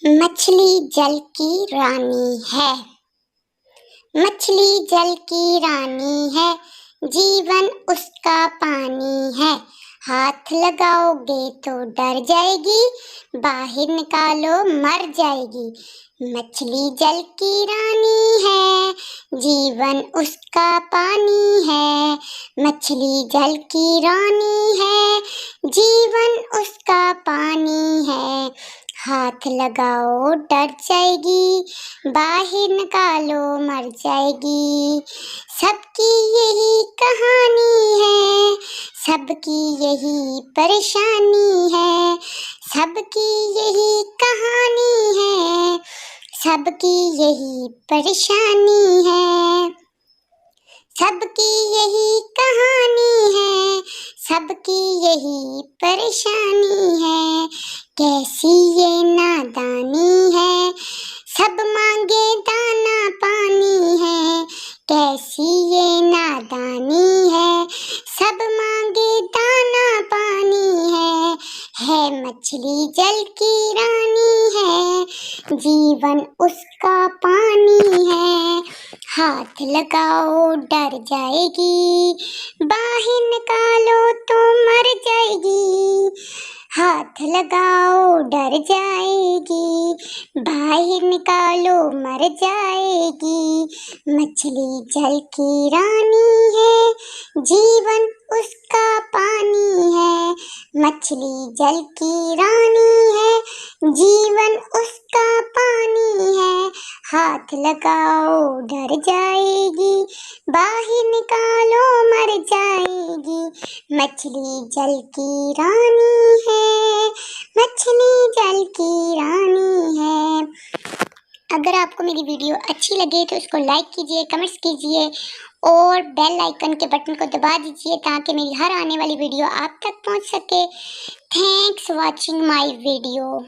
मछली जल की रानी है। मछली जल की रानी है, जीवन उसका पानी है। हाथ लगाओगे तो डर जाएगी, बाहर निकालो मर जाएगी। मछली जल की रानी है, जीवन उसका पानी है। मछली जल की रानी है, जीवन उसका पानी है। हाथ लगाओ डर जाएगी, बाहर निकालो मर जाएगी। सबकी यही कहानी है, सबकी यही परेशानी है। सबकी यही कहानी है, सबकी यही परेशानी है। सबकी यही कहानी है, सबकी यही परेशानी है। कैसी ये नादानी है, सब मांगे दाना पानी है। कैसी ये नादानी है, सब मांगे दाना पानी है मछली जल की रानी है, जीवन उसका पानी है। हाथ लगाओ डर जाएगी, बाहर निकालो तो मर जाएगी। हाथ लगाओ डर जाएगी, बाहर निकालो मर जाएगी। मछली जल की रानी है, जीवन उसका पानी है। मछली जल की रानी है, जीवन उसका पानी है। हाथ लगाओ डर जाएगी, बाहर निकालो मर जाएगी। मछली जल की रानी है, मछली जल की रानी है। अगर आपको मेरी वीडियो अच्छी लगे तो इसको लाइक कीजिए, कमेंट्स कीजिए और बेल आइकन के बटन को दबा दीजिए ताकि मेरी हर आने वाली वीडियो आप तक पहुंच सके। Thanks watching my video.